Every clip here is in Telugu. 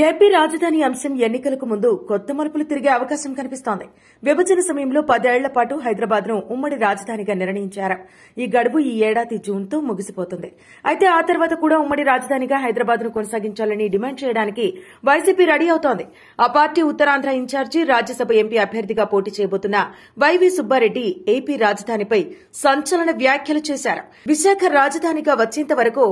ఏపీ రాజధాని అంశం ఎన్నికలకు ముందు కొత్త మలుపులు తిరిగే అవకాశం కనిపిస్తోంది. విభజన సమయంలో 10 ఏళ్ల పాటు హైదరాబాద్ ను ఉమ్మడి రాజధానిగా నిర్ణయించారు. ఈ గడువు ఈ ఏడాది జూన్తో ముగిసిపోతుంది. అయితే ఆ తర్వాత కూడా ఉమ్మడి రాజధానిగా హైదరాబాద్ ను కొనసాగించాలని డిమాండ్ చేయడానికి వైసీపీ రెడీ అవుతోంది. ఆ పార్టీ ఉత్తరాంధ్ర ఇన్ఛార్జి, రాజ్యసభ ఎంపీ అభ్యర్థిగా పోటీ చేయబోతున్న వైవీ సుబ్బారెడ్డి ఏపీ రాజధానిపై సంచలన వ్యాఖ్యలు చేశారు. విశాఖ రాజధానిగా వచ్చేంత వరకు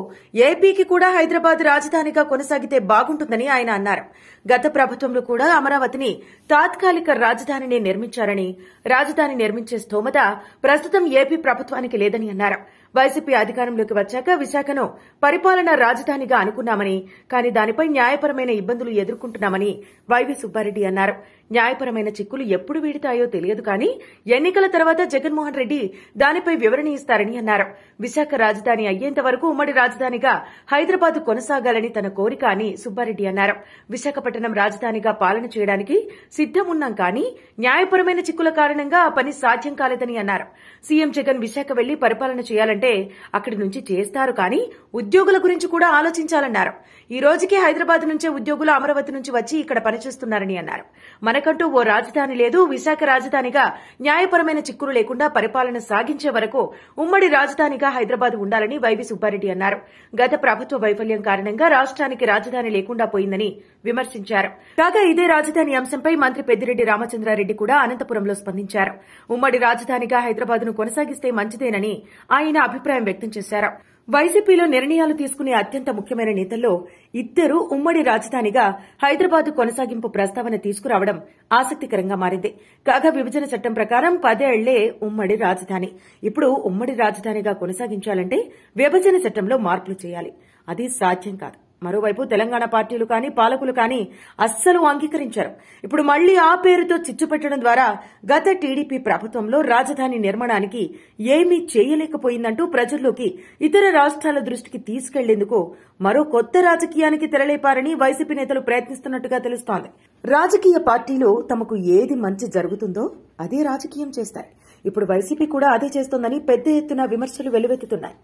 ఏపీకి కూడా హైదరాబాద్ రాజధానిగా కొనసాగితే బాగుంటుందని ఆయన అన్నారు. గత ప్రభుత్వంలో కూడా అమరావతిని తాత్కాలిక రాజధానిని నిర్మించారని, రాజధాని నిర్మించే స్తోమత ప్రస్తుతం ఏపీ ప్రభుత్వానికి లేదని అన్నారు. వైసీపీ అధికారంలోకి వచ్చాక విశాఖను పరిపాలనా రాజధానిగా అనుకున్నామని, కానీ దానిపై న్యాయపరమైన ఇబ్బందులు ఎదుర్కొంటున్నామని వైవీ సుబ్బారెడ్డి అన్నారు. న్యాయపరమైన చిక్కులు ఎప్పుడు వీడుతాయో తెలియదు, కానీ ఎన్నికల తర్వాత జగన్మోహన్ రెడ్డి దానిపై వివరణ ఇస్తారని అన్నారు. విశాఖ రాజధాని అయ్యేంత వరకు ఉమ్మడి రాజధానిగా హైదరాబాద్ కొనసాగాలని తన కోరిక అని సుబ్బారెడ్డి అన్నారు. విశాఖపట్నం రాజధానిగా పాలన చేయడానికి సిద్దమున్నాం, కానీ న్యాయపరమైన చిక్కుల కారణంగా ఆ పని సాధ్యం కాలేదని అన్నారు. సీఎం జగన్ విశాఖ వెళ్లి పరిపాలన చేయాలంటే అక్కడి నుంచి చేస్తారు, కానీ ఉద్యోగుల గురించి కూడా ఆలోచించాలన్నారు. ఈ రోజుకి హైదరాబాద్ నుంచే ఉద్యోగులు అమరావతి నుంచి వచ్చి ఇక్కడ పనిచేస్తున్నారని అన్నారు. మనకంటూ ఓ రాజధాని లేదు. విశాఖ రాజధానిగా న్యాయపరమైన చిక్కులు లేకుండా పరిపాలన సాగించే వరకు ఉమ్మడి రాజధానిగా హైదరాబాద్ ఉండాలని వైవీ సుబ్బారెడ్డి అన్నారు. గత ప్రభుత్వ వైఫల్యం కారణంగా రాష్ట్రానికి రాజధాని లేకుండా పోయిందని విమర్శించారు. కాగా ఇదే రాజధాని అంశంపై మంత్రి పెద్దిరెడ్డి రామచంద్రారెడ్డి కూడా అనంతపురంలో స్పందించారు. ఉమ్మడి రాజధానిగా హైదరాబాద్ ను కొనసాగిస్తే మంచిదేనని ఆయన అభిప్రాయం వ్యక్తం చేశారు. వైసీపీలో నిర్ణయాలు తీసుకునే అత్యంత ముఖ్యమైన నేతల్లో ఇద్దరు ఉమ్మడి రాజధానిగా హైదరాబాద్ కొనసాగింపు ప్రస్తావన తీసుకురావడం ఆసక్తికరంగా మారింది. కాగా విభజన చట్టం ప్రకారం 10 ఏళ్లే ఉమ్మడి రాజధాని. ఇప్పుడు ఉమ్మడి రాజధానిగా కొనసాగించాలంటే విభజన చట్టంలో మార్పులు చేయాలి. అది సాధ్యం కాదు. మరోవైపు తెలంగాణ పార్టీలు కానీ పాలకులు కానీ అస్సలు అంగీకరించారు. ఇప్పుడు మళ్లీ ఆ పేరుతో చిచ్చు పెట్టడం ద్వారా గత టీడీపీ ప్రభుత్వంలో రాజధాని నిర్మాణానికి ఏమీ చేయలేకపోయిందంటూ ప్రజల్లోకి, ఇతర రాష్ట్రాల దృష్టికి తీసుకెళ్లేందుకు మరో కొత్త రాజకీయానికి తెరలేపారని వైసీపీ నేతలు ప్రయత్నిస్తున్నట్టుగా తెలుస్తోంది. రాజకీయ పార్టీలు తమకు ఏది మంచి జరుగుతుందో అదే రాజకీయం చేస్తాయి. ఇప్పుడు వైసీపీ కూడా అదే చేస్తోందని పెద్ద ఎత్తున విమర్శలు వెల్లువెత్తుతున్నాయి.